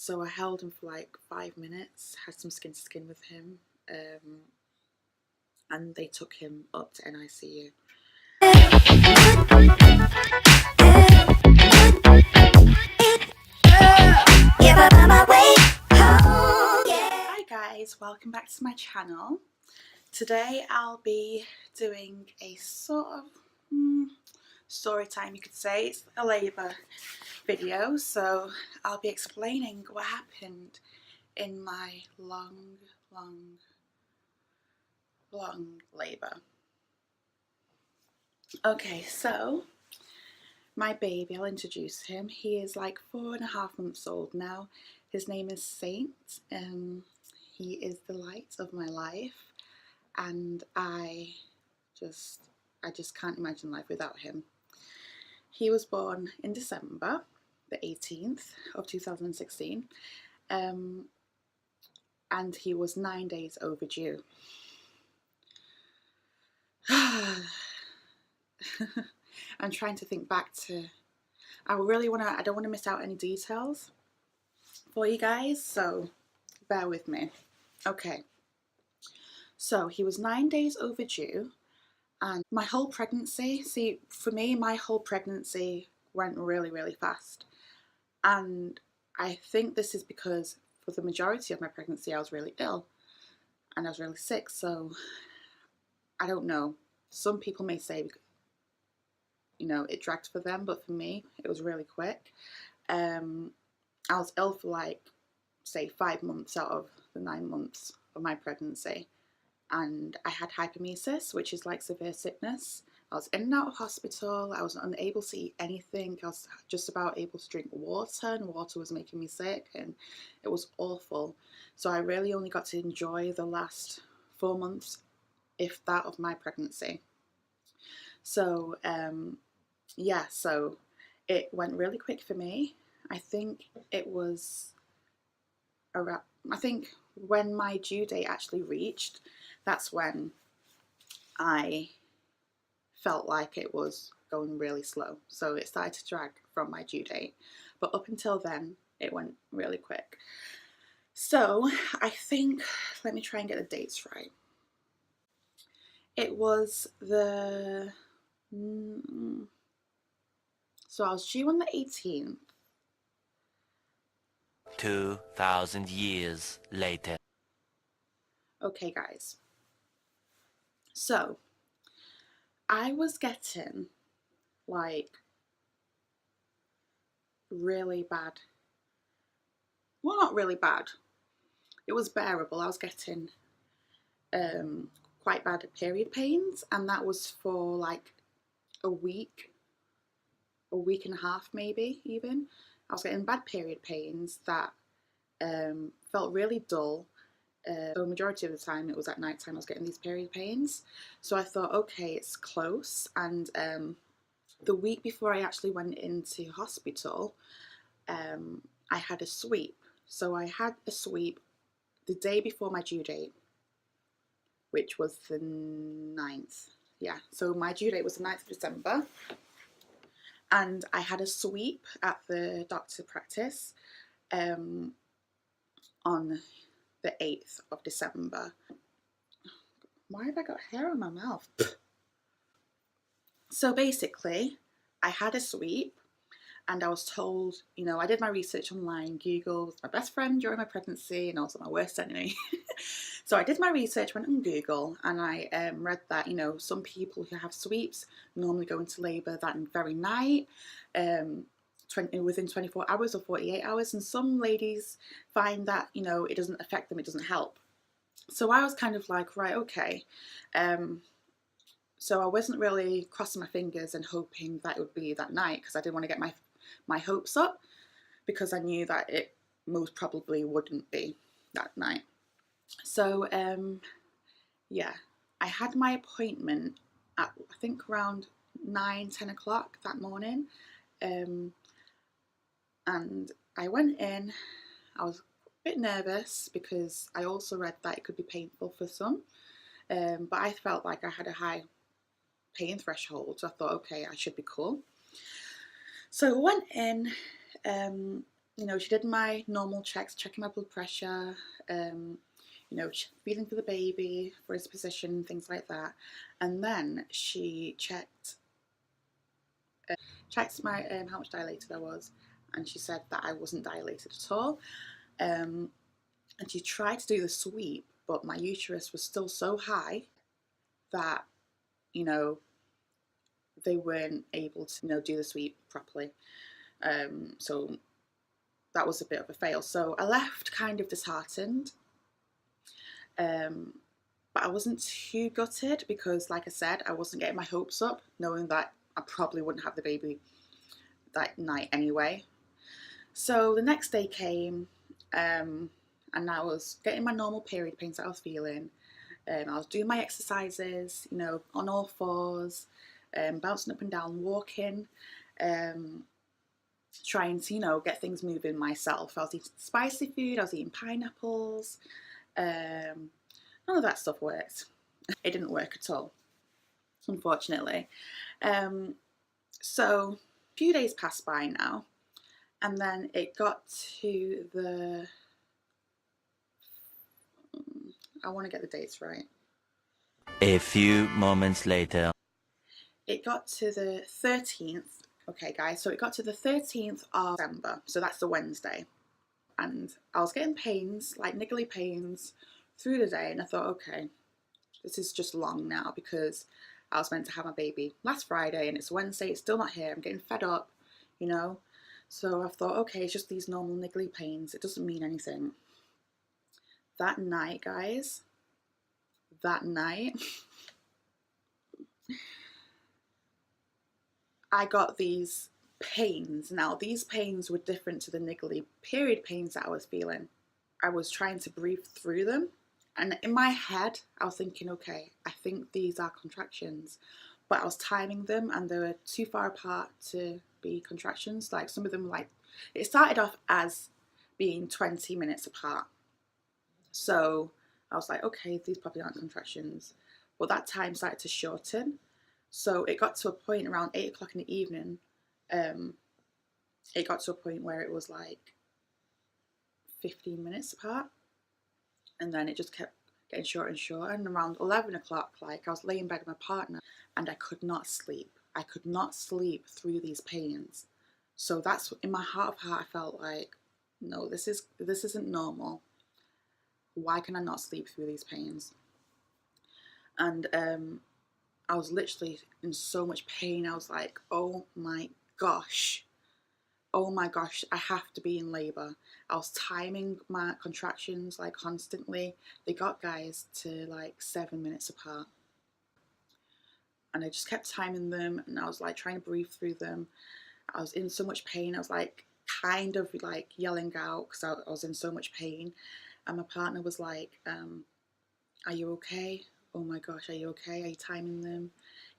So I held him for like 5 minutes, had some skin to skin with him, and they took him up to NICU. Hi guys, welcome back to my channel. Today I'll be doing a sort of story time, you could say. It's a labour video, so I'll be explaining what happened in my long labour. Okay, so my baby, I'll introduce him. He is like 4.5 months old now. His name is Saint. He is the light of my life, and I just can't imagine life without him. He was born in December the 18th of 2016, and he was 9 days overdue. I'm trying to think back to, I don't want to miss out any details for you guys, so bear with me. Okay, so he was 9 days overdue, and my whole pregnancy, for me, my whole pregnancy went really fast. And I think this is because for the majority of my pregnancy I was really ill and I was really sick, so I don't know. Some people may say, you know, it dragged for them, but for me it was really quick. I was ill for like, say, 5 months out of the 9 months of my pregnancy, and I had hyperemesis, which is like severe sickness. I was in and out of hospital. I was unable to eat anything. I was just about able to drink water, and water was making me sick, and it was awful. So I really only got to enjoy the last 4 months, if that, of my pregnancy. So yeah, so it went really quick for me. I think it was around, I think when my due date actually reached, that's when I felt like it was going really slow. So it started to drag from my due date. But up until then, it went really quick. So I think, let me try and get the dates right. It was the, so I was due on the 18th. 2,000 years later. Okay, guys. So I was getting like really bad. Well, not really bad. It was bearable. I was getting quite bad period pains, and that was for like a week and a half, maybe even. I was getting bad period pains that felt really dull. The majority of the time it was at night time I was getting these period pains. So I thought, okay, it's close. And the week before I actually went into hospital, I had a sweep. So I had a sweep the day before my due date, which was the 9th. Yeah, so my due date was the 9th of December. And I had a sweep at the doctor practice on the 8th of December. Why have I got hair on my mouth? So basically, I had a sweep, and I was told, you know, I did my research online. Google was my best friend during my pregnancy and also my worst enemy. So I did my research, went on Google, and I read that, you know, some people who have sweeps normally go into labour that very night, within 24 hours or 48 hours. And some ladies find that, you know, it doesn't affect them, it doesn't help. So I was kind of like, right, okay. So I wasn't really crossing my fingers and hoping that it would be that night, because I didn't want to get my hopes up, because I knew that it most probably wouldn't be that night. So yeah, I had my appointment at, I think, around 9-10 o'clock that morning, and I went in. I was a bit nervous because I also read that it could be painful for some, but I felt like I had a high pain threshold, so I thought, okay, I should be cool. So I went in, you know, she did my normal checks, checking my blood pressure, you know, feeling for the baby, for his position, things like that. And then she checked my how much dilated I was, and she said that I wasn't dilated at all. Um, and she tried to do the sweep, but my uterus was still so high that, you know, they weren't able to, you know, do the sweep properly. So that was a bit of a fail. So I left kind of disheartened. Um, but I wasn't too gutted because, like I said, I wasn't getting my hopes up, knowing that I probably wouldn't have the baby that night anyway. So the next day came, and I was getting my normal period pains that I was feeling. I was doing my exercises, you know, on all fours, bouncing up and down, walking, um, trying to, you know, get things moving myself. I was eating spicy food, I was eating pineapples. Um, None of that stuff worked. It didn't work at all, unfortunately. Um, so a few days passed by now, and then it got to the, I want to get the dates right. A few moments later. It got to the 13th. Okay, guys, so it got to the 13th of December, so that's the Wednesday. And I was getting pains, like niggly pains, through the day, and I thought, okay, this is just long now because I was meant to have my baby last Friday and it's Wednesday, it's still not here. I'm getting fed up, you know. So I thought, okay, it's just these normal niggly pains. It doesn't mean anything. That night, guys, that night, I got these pains. Now, these pains were different to the niggly period pains that I was feeling. I was trying to breathe through them. And in my head, I was thinking, okay, I think these are contractions. But I was timing them and they were too far apart to be contractions. Like some of them, like, it started off as being 20 minutes apart. So I was like, okay, these probably aren't contractions. But that time started to shorten. So it got to a point around 8 o'clock in the evening. Um, it got to a point where it was like 15 minutes apart. And then it just kept getting shorter and shorter. And around 11 o'clock, like I was laying in bed with my partner and I could not sleep. I could not sleep through these pains. So that's in my heart of heart, I felt like, no, this isn't normal. Why can I not sleep through these pains? And I was literally in so much pain. I was like, oh my gosh, I have to be in labour. I was timing my contractions like constantly. They got, guys, to like 7 minutes apart. And I just kept timing them and I was like trying to breathe through them. I was in so much pain. I was like kind of like yelling out because I was in so much pain. And my partner was like, are you okay? Oh my gosh, are you okay? Are you timing them?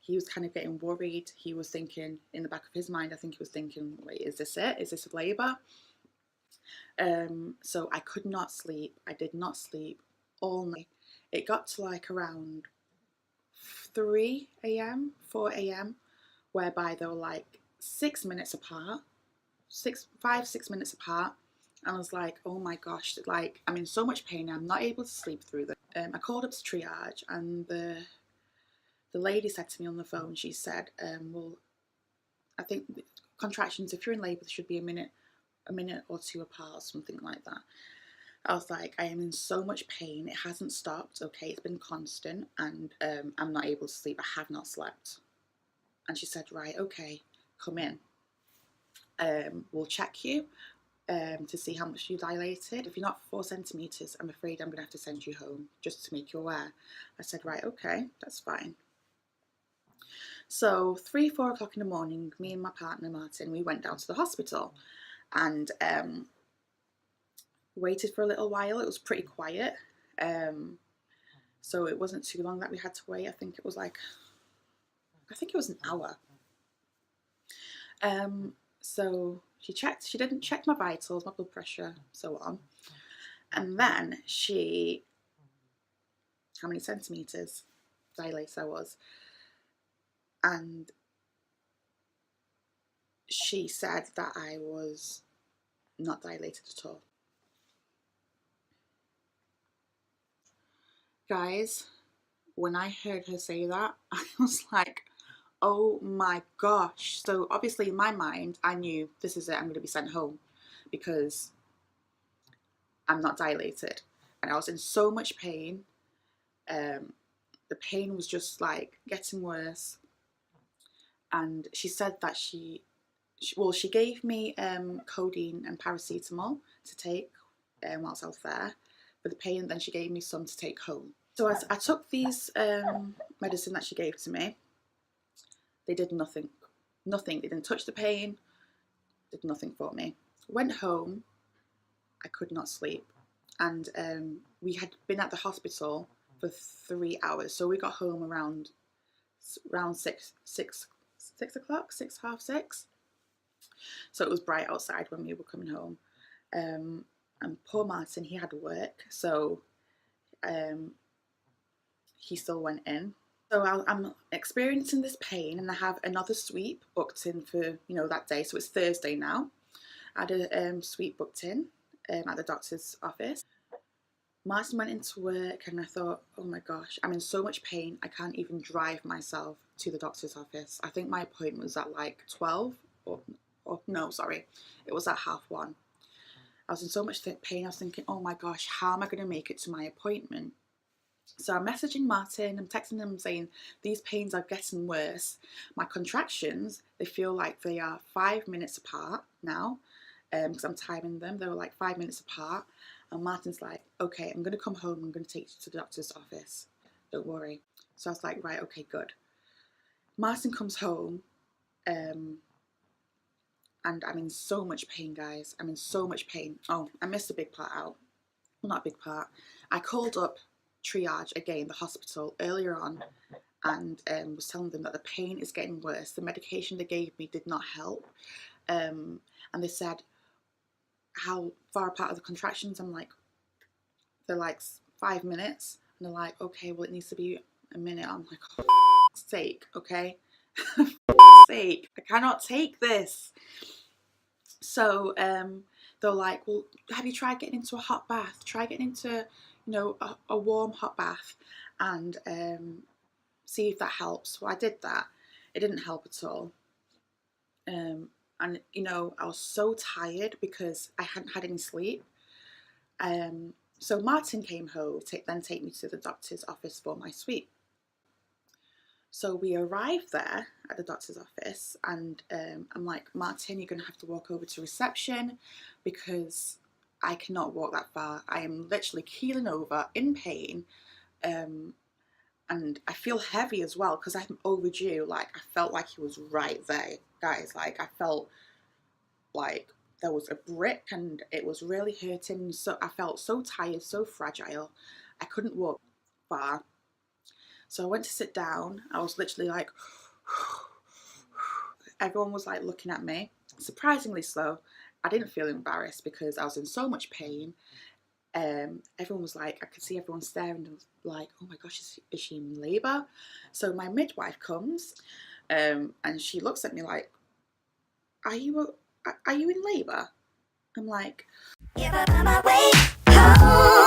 He was kind of getting worried. He was thinking, in the back of his mind, I think he was thinking, wait, is this it? Is this labour? So I could not sleep. I did not sleep all night. It got to like around 3 a.m., 4 a.m., whereby they were like 6 minutes apart, 6 minutes apart. And I was like, oh my gosh, like I'm in so much pain, I'm not able to sleep through them. I called up to triage, and the lady said to me on the phone, she said, well, I think contractions, if you're in labour, should be a minute or two apart, or something like that. I was like, I am in so much pain. It hasn't stopped. Okay, it's been constant, and I'm not able to sleep. I have not slept. And she said, right, okay, come in. We'll check you to see how much you dilated. If you're not 4 centimetres, I'm afraid I'm going to have to send you home just to make you aware. I said, right, okay, that's fine. So 3, 4 o'clock in the morning, me and my partner Martin, we went down to the hospital and waited for a little while. It was pretty quiet. So it wasn't too long that we had to wait. I think it was an hour. So she didn't check my vitals, my blood pressure, so on. And then how many centimetres dilated I was. And she said that I was not dilated at all. Guys, when I heard her say that, I was like, oh my gosh. So obviously in my mind, I knew this is it, I'm going to be sent home because I'm not dilated. And I was in so much pain. The pain was just like getting worse. And she said that she gave me codeine and paracetamol to take whilst I was there for the pain. Then she gave me some to take home. So I took these medicine that she gave to me. They did nothing. Nothing. They didn't touch the pain. Did nothing for me. Went home. I could not sleep. And we had been at the hospital for 3 hours. So we got home around 6 o'clock, 6:30. So it was bright outside when we were coming home. And poor Martin, he had work. So he still went in. So I'm experiencing this pain, and I have another sweep booked in for, that day. So it's Thursday now. I had a sweep booked in at the doctor's office. Martin went into work, and I thought, oh my gosh, I'm in so much pain, I can't even drive myself to the doctor's office. I think my appointment was at like 12, or no, sorry, it was at 1:30. I was in so much pain, I was thinking, oh my gosh, how am I going to make it to my appointment? So I'm messaging Martin, I'm texting him saying, these pains are getting worse. My contractions, they feel like they are 5 minutes apart now, because I'm timing them. They were like 5 minutes apart. And Martin's like, okay, I'm going to come home, I'm going to take you to the doctor's office. Don't worry. So I was like, right, okay, good. Martin comes home, and I'm in so much pain, guys. I'm in so much pain. Oh, I missed a big part out. Well, not a big part. I called up triage again, the hospital, earlier on, and was telling them that the pain is getting worse. The medication they gave me did not help, and they said, how far apart are the contractions? I'm like, they're like 5 minutes, and they're like, okay, well, it needs to be a minute. I'm like, oh, for sake, okay, for sake, I cannot take this. So they're like, well, have you tried getting into a hot bath? Try getting into a warm hot bath and see if that helps. Well, I did that. It didn't help at all. And I was so tired because I hadn't had any sleep. So Martin came home to then take me to the doctor's office for my sweep. So we arrived there at the doctor's office, and I'm like, Martin, you're going to have to walk over to reception because I cannot walk that far. I am literally keeling over in pain, and I feel heavy as well because I'm overdue. Like, I felt like he was right there, guys. Like, I felt like there was a brick and it was really hurting. So I felt so tired, so fragile. I couldn't walk far. So I went to sit down. I was literally like, everyone was like looking at me, surprisingly slow. I didn't feel embarrassed because I was in so much pain. Everyone was like, I could see everyone staring and like, oh my gosh, is she in labour? So my midwife comes, and she looks at me like, are you in labour? I'm like, if I find my way home.